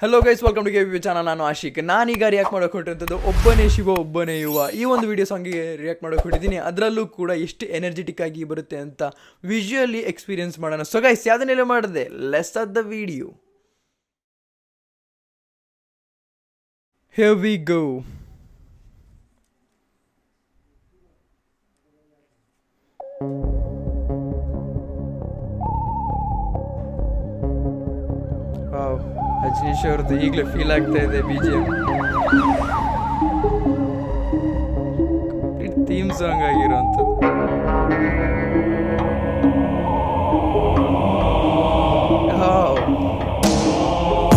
Hello guys, welcome to K channel. ನಾನು ಆಶಿಕ್. ನಾನೀಗ react ಮಾಡೋಕೆ ಹೊರಟಿರೋದು ಒಬ್ಬನೇ ಶಿವ ಒಬ್ಬನೇ ಯುವ ಈ ಒಂದು ವಿಡಿಯೋ ಸಾಂಗಿಗೆ ರಿಯಾಕ್ಟ್ ಮಾಡೋಕೆ ಹೊರಟಿದ್ದೀನಿ. ಅದರಲ್ಲೂ ಕೂಡ ಎಷ್ಟು ಎನರ್ಜೆಟಿಕ್ ಆಗಿ ಬರುತ್ತೆ ಅಂತ ವಿಜುವಲಿ ಎಕ್ಸ್ಪೀರಿಯನ್ಸ್ ಮಾಡೋಣ. ಸೊ ಗೈಸ್, ಯಾವುದನ್ನೆಲ್ಲ ಮಾಡಿದೆ, let's start the video. Here we go. Ajaneesh ಅವ್ರದ್ದು ಈಗಲೇ ಫೀಲ್ ಆಗ್ತಾ ಇದೆ BGM. Theme song ಆಗಿರೋಂಥದ್ದು.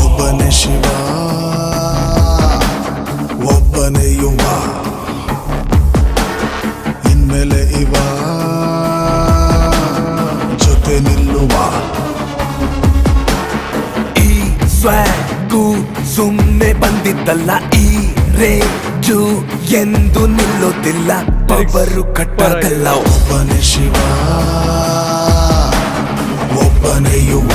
ಒಬ್ಬನೇ ಶಿವ ಒಬ್ಬನೇ ಯುವ, ಇನ್ಮೇಲೆ ಇವ ಜೊತೆ ನಿಲ್ಲುವ. ಈ ಸ್ವಾಗು ಸುಮ್ಮನೆ ಬಂದಿದ್ದಲ್ಲ, ಈ ರೇಜು ಎಂದು ನಿಲ್ಲೋದಿಲ್ಲ, ಒಬ್ಬರು ಕಟ್ಟದಲ್ಲ. ಒಬ್ಬನೇ ಶಿವ ಒಬ್ಬನೇ ಯುವ,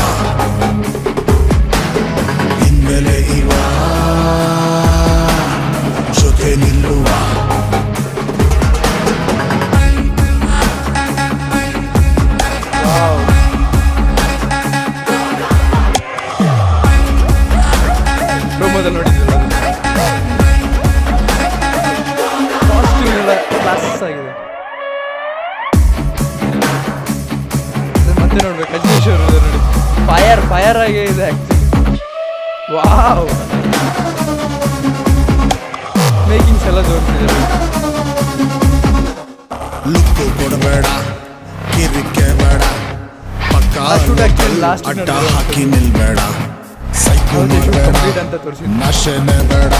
ಇನ್ಮೇಲೆ ಇವ ಜೊತೆ ನಿಲ್ಲುವ. ಪ್ರೋಮೋದಲ್ಲಿ ನೋಡಿದ್ರಲ್ಲ, ಕಾಸ್ಟ್ಯೂಮ್ ಎಲ್ಲ ಕ್ಲಾಸ್ ಆಗಿದೆ. ಮತ್ತೆ ನೋಡ್ಬೇಕು, ಅಜನೀಶ್ ಅವ್ರದ್ದು ನೋಡಿ, ಫೈರ್ ಆಗೇ ಇದೆ ಆ್ಯಕ್ಚುಲಿ. ವಾವ್, ಮೇಕಿಂಗ್ಸ್ ಎಲ್ಲ ತೋರಿಸಿದ್ದಾರೆ. ಲುಕ್ಕು ಕೊಡಬೇಡ, ಕಿರಿಕೆ ಬೇಡ, ಪಕ್ಕ ಅಡ್ಡ ಹಾಕಿ ನಿಲ್ಬೇಡ, ಸೈಕೋ ಮಾಡಬೇಡ, ಅಂತ ತೋರಿಸಿದ್ರು. ನಶೆನೆ ಬೇಡ,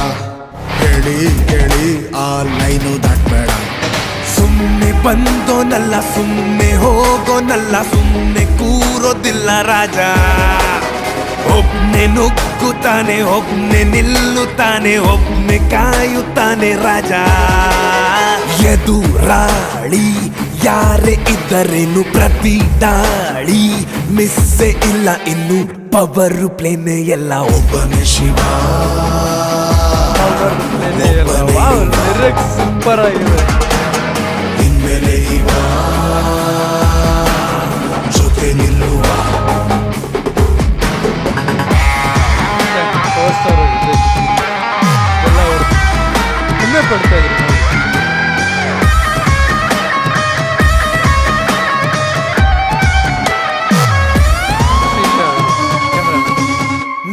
ಹೇಳಿ ಕೇಳಿ ಆ ಲೈನು ದಾಟ್ಬೇಡ. ಸುಮ್ಮನೆ ಬಂದೋನಲ್ಲ, ಸುಮ್ಮನೆ ಹೋಗೋನಲ್ಲ, ಸುಮ್ಮನೆ ಕೂರೋದಿಲ್ಲ ರಾಜ. ಒಬ್ನೆ ನುಗ್ಗುತ್ತಾನೆ, ಒಬ್ನೆ ನಿಲ್ಲುತ್ತಾನೆ, ಒಬ್ನೆ ಕಾಯುತ್ತಾನೆ ರಾಜ. ಎದುರಾಳಿ ಯಾರೇ ಇದ್ದರೇನು, ಪ್ರತಿ ದಾಳಿ ಮಿಸ್ಸೆ ಇಲ್ಲ, ಇನ್ನು ಪವರು ಪ್ಲೇನೆ ಎಲ್ಲ. ಒಬ್ಬನೇ ಶಿವ ಸೂಪರ್ ಆಗಿದೆ. ಇನ್ಮೇಲೆ ಇವ ಜೊತೆ ನಿಲ್ಲುವ. ಎಲ್ಲ ಅವರು ಹೆಮ್ಮೆ ಪಡ್ತಾ ಇದ್ರು.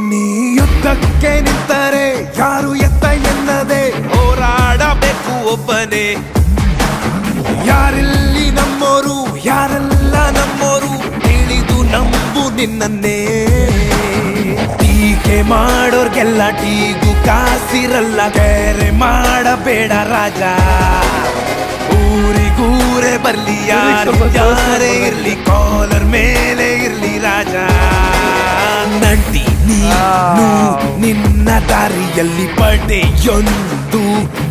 ನೀ ಯುದ್ಧಕ್ಕೆ ನಿಂತರೆ ಯಾರು ಎತ್ತ ಎನ್ನದೆ ಹೋರಾಡಬೇಕು ಒಬ್ಬನೇ. ಯಾರಿಲ್ಲಿ ನಮ್ಮೋರು, ಯಾರೆಲ್ಲ ನಮ್ಮೋರು, ತಿಳಿದು ನಂಬು ನಿನ್ನನ್ನೇ. ಟೀಕೆ ಮಾಡೋರ್ಗೆಲ್ಲ ಟೀಗು ಕಾಸಿರಲ್ಲ, ಬೇರೆ ಮಾಡಬೇಡ ರಾಜ. ಊರಿಗೂರೇ ಬರ್ಲಿ, ಯಾರೇ ಇರ್ಲಿ, ಕಾಲರ್ ಮೇಲೆ ಇರ್ಲಿ ರಾಜ. ನಂಟಿ ನೀನು ನಿನ್ನ ದಾರಿಯಲ್ಲಿ, ಪಡೆಯೊಂದು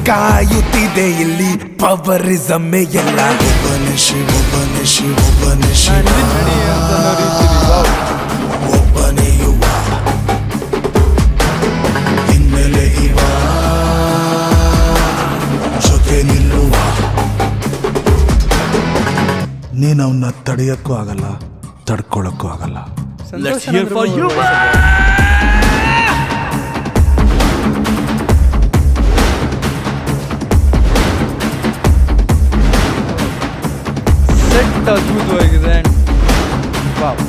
ಕಾಯುತ್ತಿದೆ ಇಲ್ಲಿ, ಪವರಿಸಮ್ಮೆ ಎಲ್ಲ. ಒಬ್ಬನೇ ಶಿವ ಒಬ್ಬನೇ ಶಿವ ಒಬ್ಬನೇ ಶಿವ, ಒಬ್ಬನೇ ಯುವ, ಇನ್ಮೇಲೆ ಇವ ಜೊತೆ ನಿಲ್ಲುವ. ನೀನು ಅವನ್ನ ತಡೆಯೋಕ್ಕೂ ಆಗಲ್ಲ, ತಡ್ಕೊಳ್ಳೋಕ್ಕೂ ಆಗಲ್ಲ. Let's hear for you. Set ಅದ್ಭುತವಾಗಿದೆ. Wow,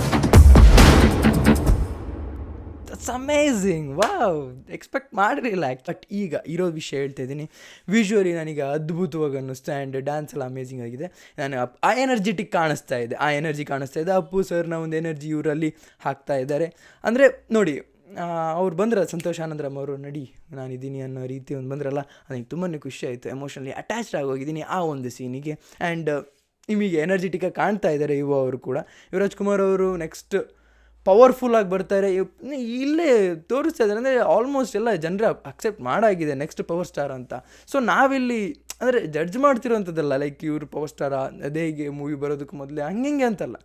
that's amazing. Wow, expect ಮಾಡಿರಲಿಲ್ಲ. ಬಟ್ ಈಗ ಇರೋ ವಿಷಯ ಹೇಳ್ತಾ ಇದ್ದೀನಿ. ವಿಜುವಲಿ ನನಗೆ ಅದ್ಭುತವಾಗಿ ಅನ್ನಿಸ್ತಾ, ಆ್ಯಂಡ್ ಡ್ಯಾನ್ಸ್ ಎಲ್ಲ ಅಮೇಝಿಂಗ್ ಆಗಿದೆ. ನಾನು ಆ ಎನರ್ಜೆಟಿಕ್ ಕಾಣಿಸ್ತಾ ಇದೆ, ಆ ಎನರ್ಜಿ ಕಾಣಿಸ್ತಾ ಇದೆ. ಅಪ್ಪು ಸರ್ನ ಒಂದು ಎನರ್ಜಿ ಇವರಲ್ಲಿ ಹಾಕ್ತಾ ಇದ್ದಾರೆ. ಅಂದರೆ ನೋಡಿ, ಅವ್ರು ಬಂದ್ರಲ್ಲ, ಸಂತೋಷ್ ಆನಂದರಾಮ್ ಅವರು, ನಡಿ ನಾನಿದ್ದೀನಿ ಅನ್ನೋ ರೀತಿ ಒಂದು ಬಂದ್ರಲ್ಲ, ನನಗೆ ತುಂಬಾ ಖುಷಿ ಆಯಿತು. ಎಮೋಷನಲಿ ಅಟ್ಯಾಚ್ಡ್ ಆಗೋಗಿದ್ದೀನಿ ಆ ಒಂದು ಸೀನಿಗೆ. ಆ್ಯಂಡ್ ನಿಮಗೆ ಎನರ್ಜೆಟಿಕ್ಕಾಗಿ ಕಾಣ್ತಾ ಇದ್ದಾರೆ ಯುವ ಅವರು ಕೂಡ. ಯುವರಾಜ್ ಕುಮಾರ್ ಅವರು ನೆಕ್ಸ್ಟ್ ಪವರ್ಫುಲ್ಲಾಗಿ ಬರ್ತಾರೆ. ಇಲ್ಲೇ ತೋರಿಸ್ತಾ ಇದ್ದಾರೆ, ಅಂದರೆ ಆಲ್ಮೋಸ್ಟ್ ಎಲ್ಲ ಜನರ ಅಕ್ಸೆಪ್ಟ್ ಮಾಡಾಗಿದೆ ನೆಕ್ಸ್ಟ್ ಪವರ್ ಸ್ಟಾರ್ ಅಂತ. ಸೊ ನಾವಿಲ್ಲಿ ಅಂದರೆ ಜಡ್ಜ್ ಮಾಡ್ತಿರೋಂಥದ್ದಲ್ಲ, ಲೈಕ್ ಇವರು ಪವರ್ ಸ್ಟಾರ, ಅದೇ ಹೀಗೆ ಮೂವಿ ಬರೋದಕ್ಕೆ ಮೊದಲೇ ಹಂಗೆ ಅಂತಲ್ಲ.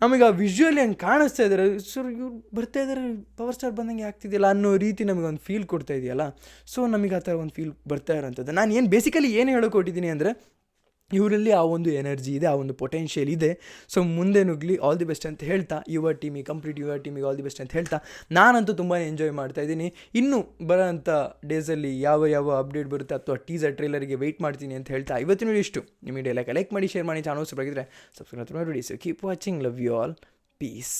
ನಮಗೆ ಆ ವಿಜುವಲಿ ಹಂಗೆ ಕಾಣಿಸ್ತಾ ಇದ್ದಾರೆ, ಸರ್ ಇವ್ರು ಬರ್ತಾ ಇದ್ದಾರೆ ಪವರ್ ಸ್ಟಾರ್ ಬಂದಂಗೆ ಆಗ್ತಿದೆಯಲ್ಲ ಅನ್ನೋ ರೀತಿ ನಮಗೊಂದು ಫೀಲ್ ಕೊಡ್ತಾ ಇದೆಯಲ್ಲ. ಸೊ ನಮಗೆ ಆ ಥರ ಒಂದು ಫೀಲ್ ಬರ್ತಾ ಇರೋಂಥದ್ದು. ನಾನು ಏನು ಬೇಸಿಕಲಿ ಏನು ಹೇಳೋಕೊಟ್ಟಿದ್ದೀನಿ ಅಂದರೆ, ಇವರಲ್ಲಿ ಆ ಒಂದು ಎನರ್ಜಿ ಇದೆ, ಆ ಒಂದು ಪೊಟೆನ್ಷಿಯಲ್ ಇದೆ. ಸೊ ಮುಂದೆ ನುಗ್ಲಿ, ಆಲ್ ದಿ ಬೆಸ್ಟ್ ಅಂತ ಹೇಳ್ತಾ, ಯುವ ಟೀಮಿಗೆ ಆಲ್ ದಿ ಬೆಸ್ಟ್ ಅಂತ ಹೇಳ್ತಾ, ನಾನಂತೂ ತುಂಬಾ ಎಂಜಾಯ್ ಮಾಡ್ತಾ ಇದ್ದೀನಿ. ಇನ್ನು ಬರೋಂಥ ಡೇಸಲ್ಲಿ ಯಾವ ಅಪ್ಡೇಟ್ ಬರುತ್ತೆ ಅಥವಾ ಟೀಸರ್ ಟ್ರೇಲರ್ಗೆ ವೆಯ್ಟ್ ಮಾಡ್ತೀನಿ ಅಂತ ಹೇಳ್ತಾ, ಇವತ್ತಿನ ಇಷ್ಟು. ನಿಮ್ಮ ವಿಡಿಯೋ ಲೈಕ್ ಮಾಡಿ, ಶೇರ್ ಮಾಡಿ, ಚಾನಲ್ ಸಬ್ಸ್ಕ್ರೈಬ್ ಆಗಿದ್ರೆ ಸಬ್ಸ್ಕ್ರೈಬ್ ಮಾಡಿ. So keep watching, love you all, piece.